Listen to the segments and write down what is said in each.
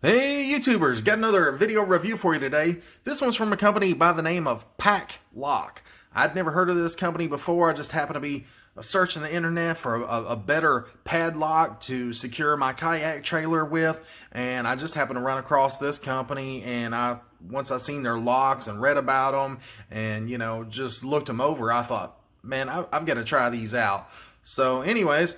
Hey YouTubers, got another video review for you today. This one's from a company by the name of Padlock. I'd never heard of this company before. I just happened to be searching the internet for a better padlock to secure my kayak trailer with, and I just happened to run across this company, and once I seen their locks and read about them and just looked them over, I thought, man, I've got to try these out. So anyways,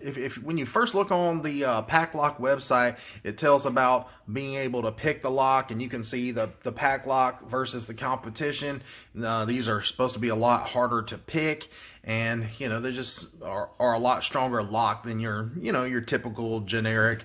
if when you first look on the Padlock website, it tells about being able to pick the lock, and you can see the Padlock versus the competition. These are supposed to be a lot harder to pick, and they just are a lot stronger lock than your typical generic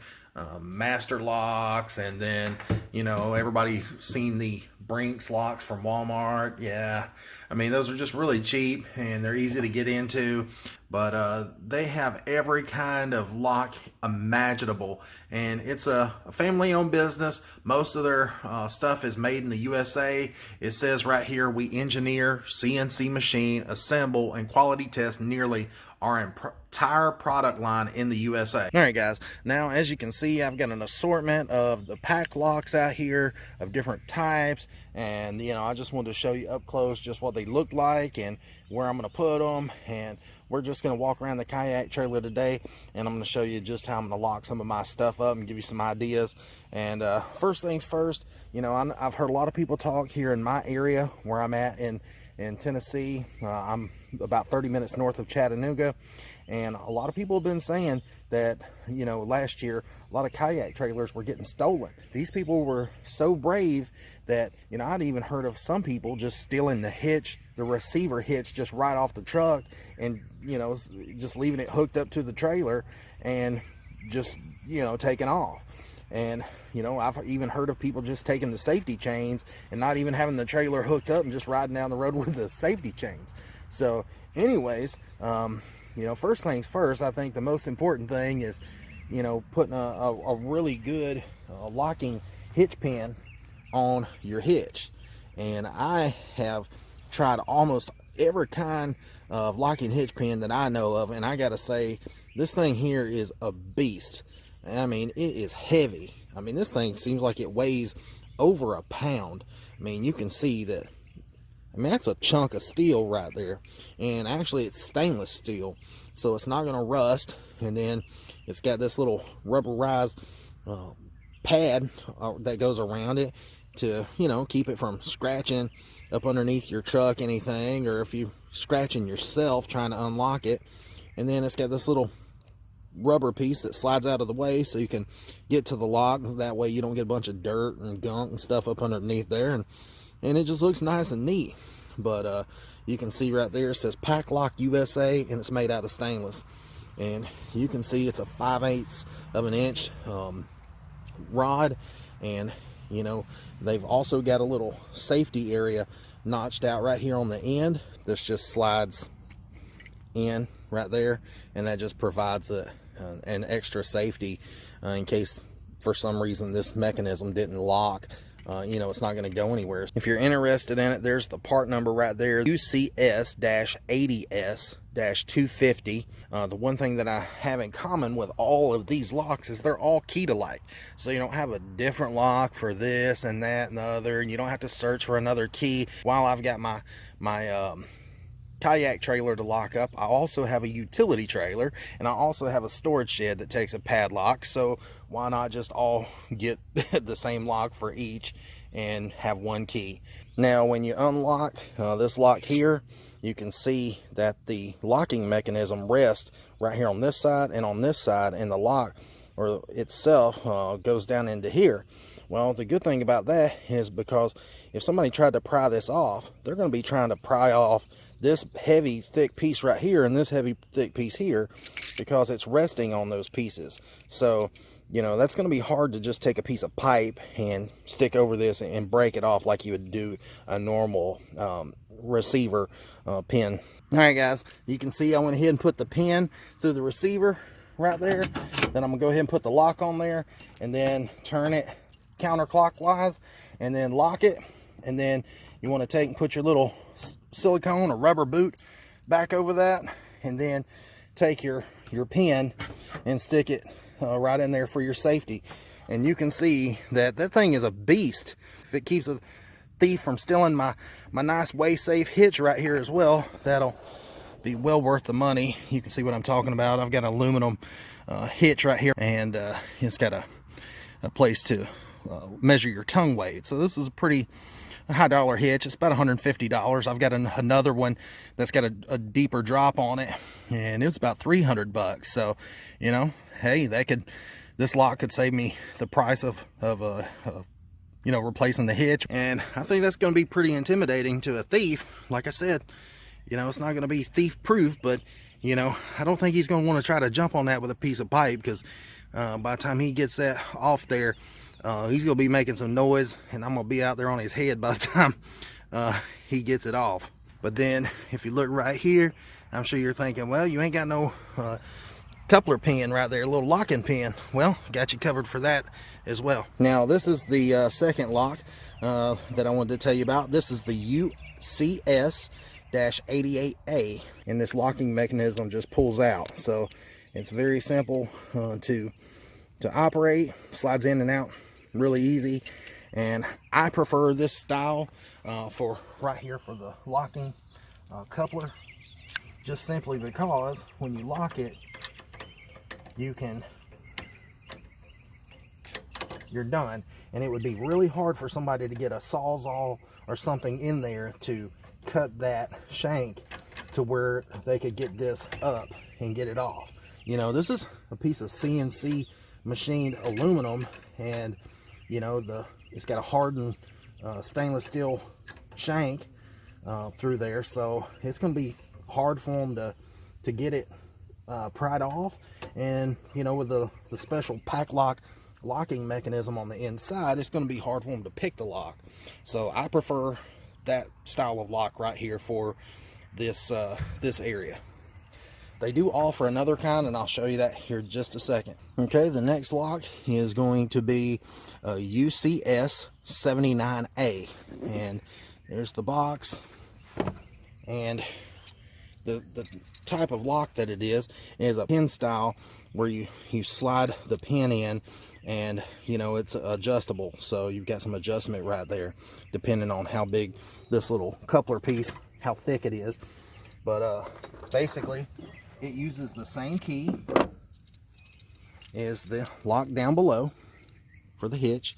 master locks. And then everybody's seen the Brinks locks from Walmart. Yeah, I mean, those are just really cheap and they're easy to get into, but they have every kind of lock imaginable, and it's a family-owned business. Most of their stuff is made in the USA. It says right here, we engineer, CNC machine, assemble, and quality test nearly our entire product line in the USA. All right, guys, now as you can see, I've got an assortment of the Padlocks out here of different types, and I just wanted to show you up close just what they look like and where I'm going to put them. And we're just going to walk around the kayak trailer today, and I'm going to show you just how I'm going to lock some of my stuff up and give you some ideas. And first things first, I've heard a lot of people talk here in my area where I'm at in Tennessee. I'm about 30 minutes north of Chattanooga, and a lot of people have been saying that last year a lot of kayak trailers were getting stolen. These people were so brave that I'd even heard of some people just stealing the hitch, the receiver hitch, just right off the truck, and just leaving it hooked up to the trailer and just taking off. And I've even heard of people just taking the safety chains and not even having the trailer hooked up and just riding down the road with the safety chains. So anyways, first things first, I think the most important thing is putting a really good locking hitch pin on your hitch. And I have tried almost every kind of locking hitch pin that I know of, and I gotta say, this thing here is a beast. I mean, it is heavy. I mean, this thing seems like it weighs over a pound. I mean, you can see that. I mean, that's a chunk of steel right there. And actually, it's stainless steel, so it's not going to rust. And then it's got this little rubberized pad that goes around it to, keep it from scratching up underneath your truck, anything, or if you scratching yourself trying to unlock it. And then it's got this little rubber piece that slides out of the way so you can get to the lock. That way you don't get a bunch of dirt and gunk and stuff up underneath there, and it just looks nice and neat. But you can see right there, it says Padlock USA, and it's made out of stainless. And you can see it's a 5/8 of an inch rod, and they've also got a little safety area notched out right here on the end. This just slides in right there, and that just provides an extra safety in case for some reason this mechanism didn't lock. It's not going to go anywhere. If you're interested in it, there's the part number right there, UCS-80S-250. The one thing that I have in common with all of these locks is they're all keyed alike. So you don't have a different lock for this and that and the other, and you don't have to search for another key. While I've got my kayak trailer to lock up, I also have a utility trailer, and I also have a storage shed that takes a padlock. So why not just all get the same lock for each and have one key? Now when you unlock this lock here, you can see that the locking mechanism rests right here on this side and on this side, and the lock or itself goes down into here. Well, the good thing about that is because if somebody tried to pry this off, they're going to be trying to pry off this heavy thick piece right here and this heavy thick piece here, because it's resting on those pieces. So that's going to be hard to just take a piece of pipe and stick over this and break it off like you would do a normal receiver pin. All right, guys, you can see I went ahead and put the pin through the receiver right there. Then I'm gonna go ahead and put the lock on there, and then turn it counterclockwise, and then lock it. And then you want to take and put your little silicone or rubber boot back over that, and then take your pin and stick it right in there for your safety. and you can see that that thing is a beast. If it keeps a thief from stealing my nice way safe hitch right here as well, that'll be well worth the money. You can see what I'm talking about. I've got an aluminum hitch right here, and it's got a place to measure your tongue weight. So this is a pretty high dollar hitch. It's about $150. I've got another one that's got a deeper drop on it, and it's about $300. So, you know, hey, this lock could save me the price of you know, replacing the hitch. And I think that's going to be pretty intimidating to a thief. Like I said, you know, it's not going to be thief proof, but you know, I don't think he's going to want to try to jump on that with a piece of pipe, because by the time he gets that off there, he's going to be making some noise, and I'm going to be out there on his head by the time he gets it off. But then if you look right here, I'm sure you're thinking, well, you ain't got no coupler pin right there, a little locking pin. Well, got you covered for that as well. Now this is the second lock that I wanted to tell you about. This is the UCS-88A, and this locking mechanism just pulls out, so it's very simple to operate. Slides in and out really easy, and I prefer this style for right here for the locking coupler, just simply because when you lock it, you're done, and it would be really hard for somebody to get a sawzall or something in there to cut that shank to where they could get this up and get it off. You know, this is a piece of CNC machined aluminum, and you know, it's got a hardened stainless steel shank through there, so it's going to be hard for them to get it pried off. And you know, with the special Padlock locking mechanism on the inside, it's going to be hard for them to pick the lock. So I prefer that style of lock right here for this this area. They do offer another kind, and I'll show you that here in just a second. Okay, the next lock is going to be a UCS-79A, and there's the box, and the type of lock that it is a pin style where you slide the pin in, and you know, it's adjustable, so you've got some adjustment right there depending on how big this little coupler piece, how thick it is. But basically it uses the same key as the lock down below for the hitch.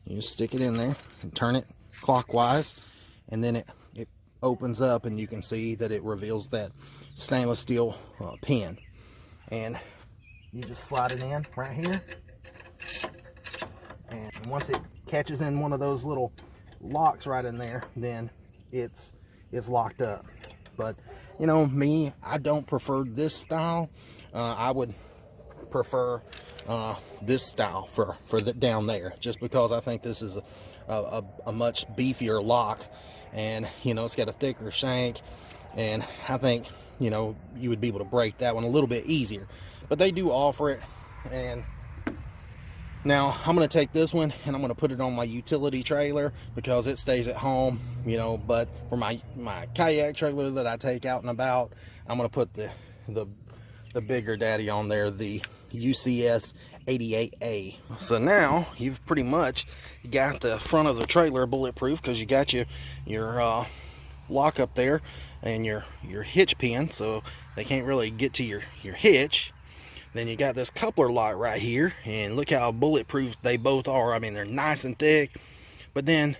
You just stick it in there and turn it clockwise, and then it opens up, and you can see that it reveals that stainless steel pin, and you just slide it in right here, and once it catches in one of those little locks right in there, then it's locked up. But you know me, I don't prefer this style. I would prefer this style for the down there, just because I think this is a much beefier lock, and you know, it's got a thicker shank, and I think, you know, you would be able to break that one a little bit easier. But they do offer it. And now I'm going to take this one and I'm going to put it on my utility trailer because it stays at home, you know. But for my kayak trailer that I take out and about, I'm going to put the bigger daddy on there, the UCS-88A. So now you've pretty much got the front of the trailer bulletproof, because you got your lock up there and your hitch pin, so they can't really get to your hitch. Then you got this coupler lock right here, and look how bulletproof they both are. I mean, they're nice and thick. But then,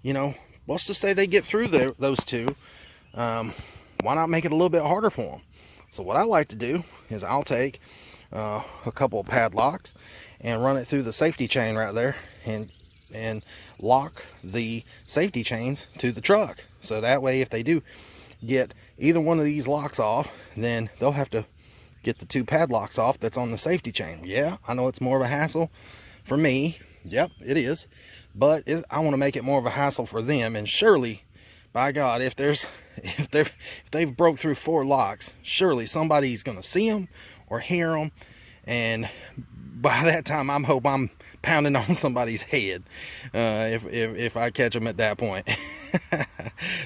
you know, let's just say they get through those two. Why not make it a little bit harder for them? So what I like to do is I'll take a couple of padlocks and run it through the safety chain right there, and lock the safety chains to the truck. So that way, if they do get either one of these locks off, then they'll have to get the two padlocks off that's on the safety chain. Yeah, I know it's more of a hassle for me. Yep, it is. But I want to make it more of a hassle for them. And surely, by God, if they've broke through 4 locks, surely somebody's going to see them or hear them. And by that time, I hope I'm pounding on somebody's head if I catch them at that point.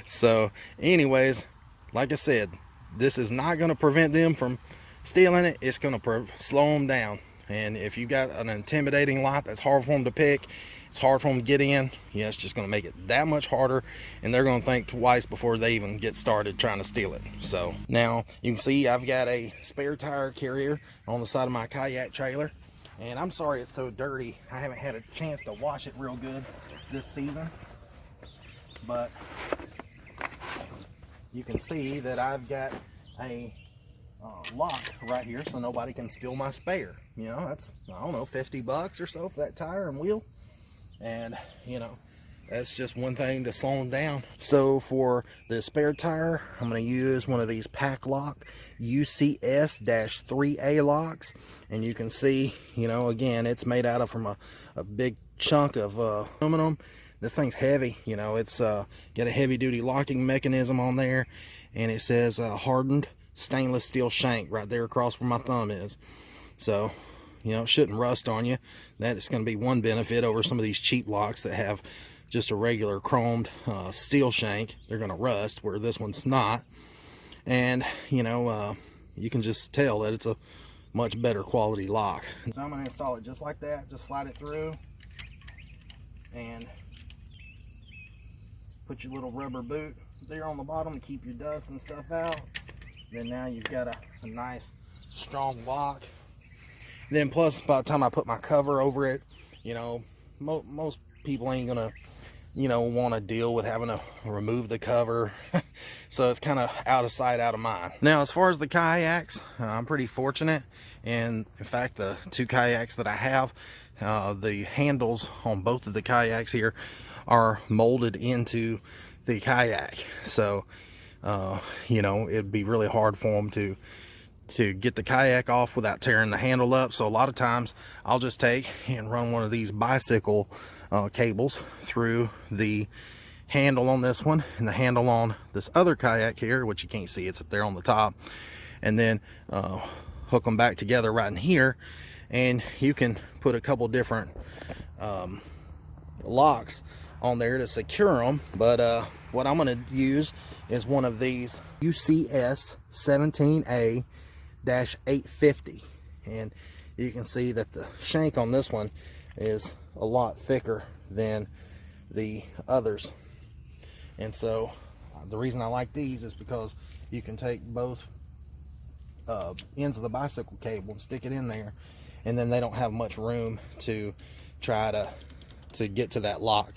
So anyways, like I said, this is not going to prevent them from stealing it. It's going to slow them down And if you got an intimidating lock that's hard for them to pick, it's hard for them to get in, yeah, it's just going to make it that much harder, and they're going to think twice before they even get started trying to steal it. So now you can see I've got a spare tire carrier on the side of my kayak trailer, and I'm sorry it's so dirty. I haven't had a chance to wash it real good this season, but you can see that I've got a lock right here so nobody can steal my spare. You know, that's, I don't know, 50 bucks or so for that tire and wheel. And, you know, that's just one thing to slow them down. So for the spare tire, I'm going to use one of these Padlock UCS-3A locks. And you can see, you know, again, it's made out of from a big chunk of aluminum. This thing's heavy, you know, it's got a heavy duty locking mechanism on there, and it says hardened stainless steel shank right there across where my thumb is. So, you know, it shouldn't rust on you. That is going to be one benefit over some of these cheap locks that have just a regular chromed steel shank. They're going to rust, where this one's not. And, you know, you can just tell that it's a much better quality lock. So I'm going to install it just like that. Just slide it through and put your little rubber boot there on the bottom to keep your dust and stuff out. Then now you've got a nice strong lock. Then plus, by the time I put my cover over it, you know, most people ain't gonna, you know, want to deal with having to remove the cover. So it's kind of out of sight, out of mind. Now, as far as the kayaks, I'm pretty fortunate. And in fact, the two kayaks that I have, the handles on both of the kayaks here are molded into the kayak. So, you know, it'd be really hard for them to get the kayak off without tearing the handle up. So a lot of times I'll just take and run one of these bicycle cables through the handle on this one and the handle on this other kayak here, which you can't see, it's up there on the top, and then hook them back together right in here. And you can put a couple different locks on there to secure them. But what I'm going to use is one of these UCS 17A-850, and you can see that the shank on this one is a lot thicker than the others. And so the reason I like these is because you can take both ends of the bicycle cable and stick it in there, and then they don't have much room to try to get to that lock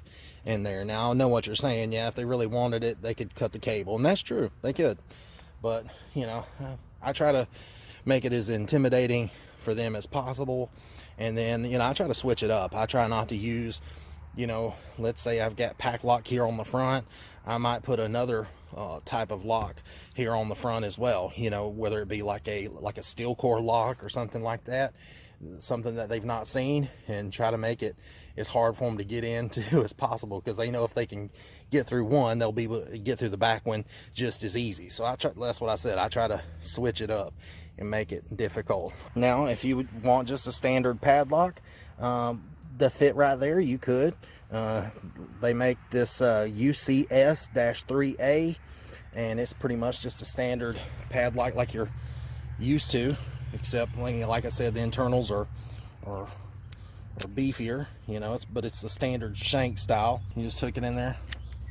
in there. Now I know what you're saying, yeah, if they really wanted it they could cut the cable, and that's true, they could, but you know, I try to make it as intimidating for them as possible. And then, you know, I try to switch it up. I try not to use, you know, let's say I've got Padlock here on the front, I might put another type of lock here on the front as well, you know, whether it be like a steel core lock or something like that, something that they've not seen, and try to make it as hard for them to get into as possible, because they know if they can get through one, they'll be able to get through the back one just as easy. So that's what I said, I try to switch it up and make it difficult. Now, if you would want just a standard padlock, the fit right there, you could. They make this UCS-3A, and it's pretty much just a standard padlock like you're used to, except like I said, the internals are beefier, you know, but it's the standard shank style. You just took it in there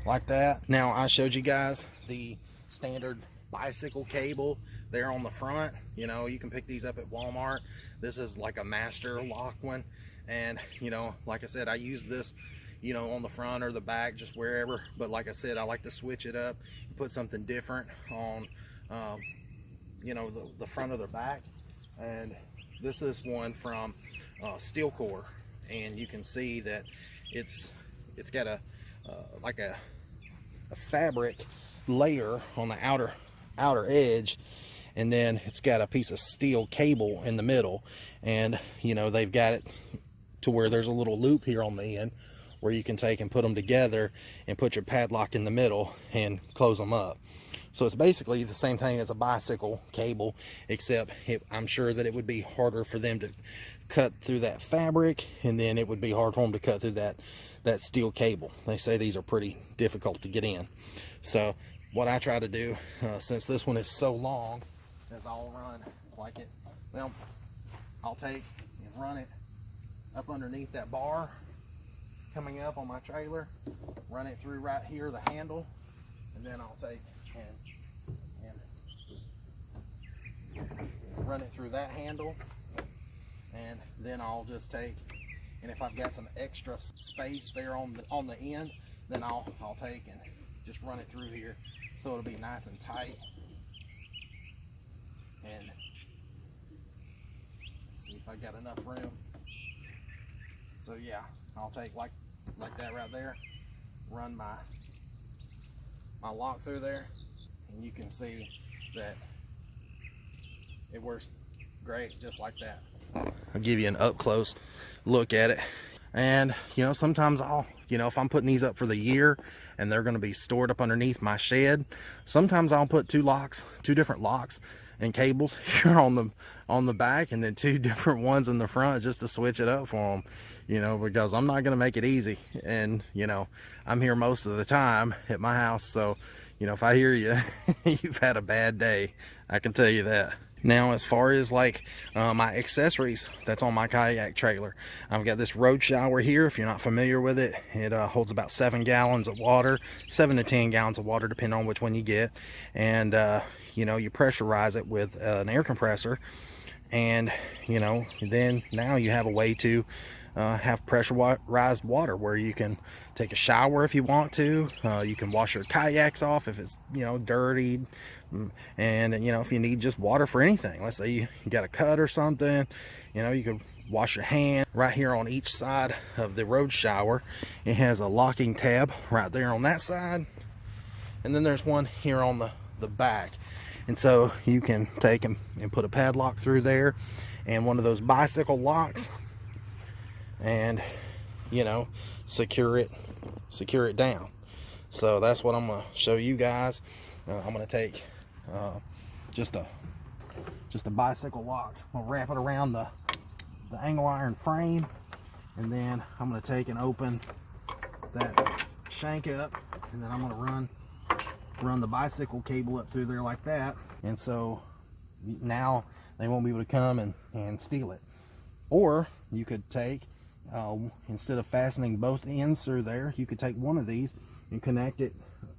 like that. Now, I showed you guys the standard bicycle cable there on the front. You know, you can pick these up at Walmart. This is like a master lock one, and you know, like I said, I use this, you know, on the front or the back, just wherever. But like I said, I like to switch it up, put something different on you know, the front of the back. And this is one from Steel Core, and you can see that it's got a like a fabric layer on the outer edge, and then it's got a piece of steel cable in the middle. And you know, they've got it to where there's a little loop here on the end where you can take and put them together and put your padlock in the middle and close them up. So it's basically the same thing as a bicycle cable, except I'm sure that it would be harder for them to cut through that fabric, and then it would be hard for them to cut through that steel cable. They say these are pretty difficult to get in. So what I try to do, since this one is so long, is I'll run like it. Well, I'll take and run it up underneath that bar coming up on my trailer, run it through right here, the handle, and then I'll take and run it through that handle, and then I'll just take, and if I've got some extra space there on the end, then I'll take and just run it through here so it'll be nice and tight. And see if I got enough room. So yeah, I'll take like that right there, run my lock through there, and you can see that it works great just like that. I'll give you an up close look at it. And you know, sometimes if I'm putting these up for the year and they're going to be stored up underneath my shed, sometimes I'll put two different locks and cables here on the back, and then two different ones in the front, just to switch it up for them, because I'm not going to make it easy. And I'm here most of the time at my house, so if I hear you you've had a bad day, I can tell you that. Now, as far as like my accessories that's on my kayak trailer, I've got this road shower here. If you're not familiar with it, it holds about 7 gallons of water, 7 to 10 gallons of water, depending on which one you get. And you pressurize it with an air compressor, and then now you have a way to have pressurized water where you can take a shower if you want to. You can wash your kayaks off if it's dirty, and if you need just water for anything, let's say you got a cut or something, you could wash your hand. Right here on each side of the road shower, it has a locking tab right there on that side, and then there's one here on the back. And so you can take and put a padlock through there and one of those bicycle locks, and secure it down. So that's what I'm going to show you guys. I'm going to take just a bicycle lock. I'll wrap it around the angle iron frame, and then I'm going to take and open that shank up, and then I'm going to run the bicycle cable up through there like that. And so now they won't be able to come and steal it. Or you could take, instead of fastening both ends through there, you could take one of these and connect it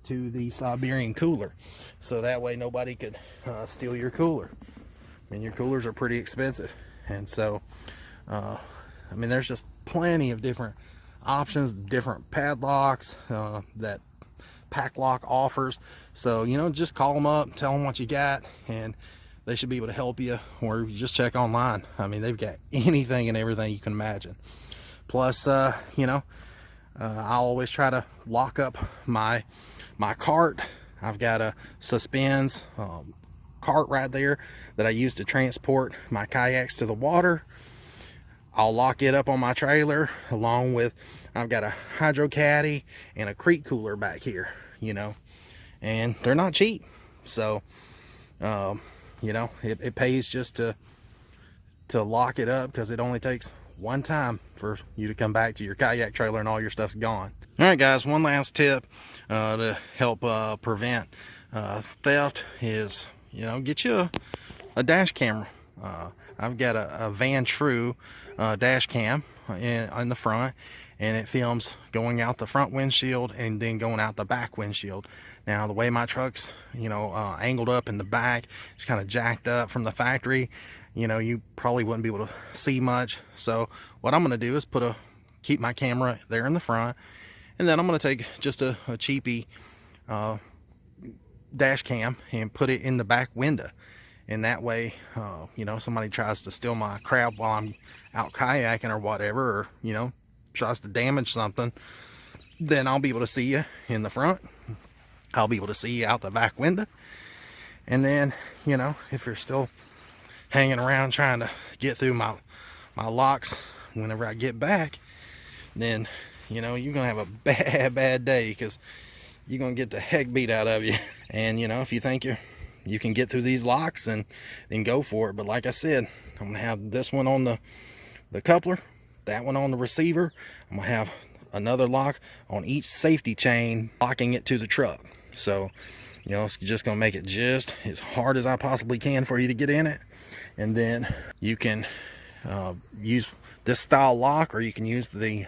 to the Siberian cooler, so that way nobody could steal your cooler. I mean, your coolers are pretty expensive, and so there's just plenty of different options, different padlocks that Padlock offers. So just call them up, tell them what you got, and they should be able to help you. Or you just check online. I mean, they've got anything and everything you can imagine. Plus I'll always try to lock up my cart. I've got a suspends cart right there that I use to transport my kayaks to the water. I'll lock it up on my trailer, along with, I've got a hydro caddy and a creek cooler back here, and they're not cheap. So it pays just to lock it up, because it only takes one time for you to come back to your kayak trailer and all your stuff's gone. All right, guys, one last tip to help prevent theft is, get you a dash camera. I've got a Van True dash cam in the front, and it films going out the front windshield and then going out the back windshield. Now, the way my truck's angled up in the back, it's kind of jacked up from the factory, you probably wouldn't be able to see much. So what I'm going to do is keep my camera there in the front, and then I'm going to take just a cheapy dash cam and put it in the back window. And that way, somebody tries to steal my crap while I'm out kayaking or whatever, or tries to damage something, then I'll be able to see you in the front. I'll be able to see you out the back window. And then, if you're still hanging around trying to get through my locks whenever I get back, then you're gonna have a bad day, because you're gonna get the heck beat out of you. And if you think you can get through these locks, and then go for it. But like I said, I'm gonna have this one on the coupler, that one on the receiver. I'm gonna have another lock on each safety chain, locking it to the truck. So it's just gonna make it just as hard as I possibly can for you to get in it. And then you can use this style lock, or you can use the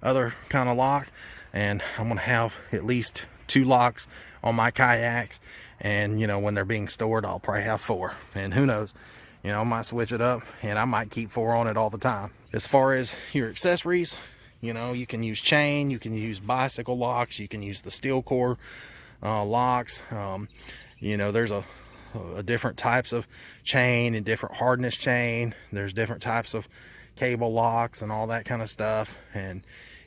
other kind of lock. And I'm gonna have at least 2 locks on my kayaks, and you know, when they're being stored, I'll probably have 4, and who knows, you know, I might switch it up and I might keep 4 on it all the time. As far as your accessories, you know, you can use chain, you can use bicycle locks, you can use the steel core locks. You know, there's a different types of chain and different hardness chain. There's different types of cable locks and all that kind of stuff. And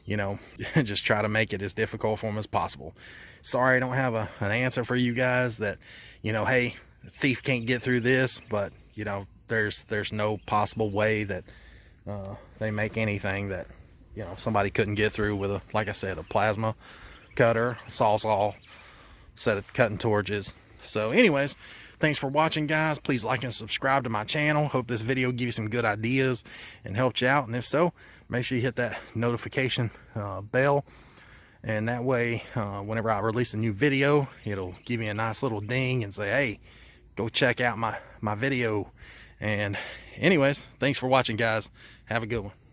you know, just try to make it as difficult for them as possible. Sorry I don't have an answer for you guys that, you know, hey, a thief can't get through this, but you know, there's no possible way that they make anything that, you know, somebody couldn't get through with a, like I said, a plasma cutter, a sawzall, set of cutting torches. So anyways, thanks for watching, guys. Please like and subscribe to my channel. Hope this video gives you some good ideas and helped you out. And if so, make sure you hit that notification bell. And that way, whenever I release a new video, it'll give me a nice little ding and say, hey, go check out my video. And anyways, thanks for watching, guys. Have a good one.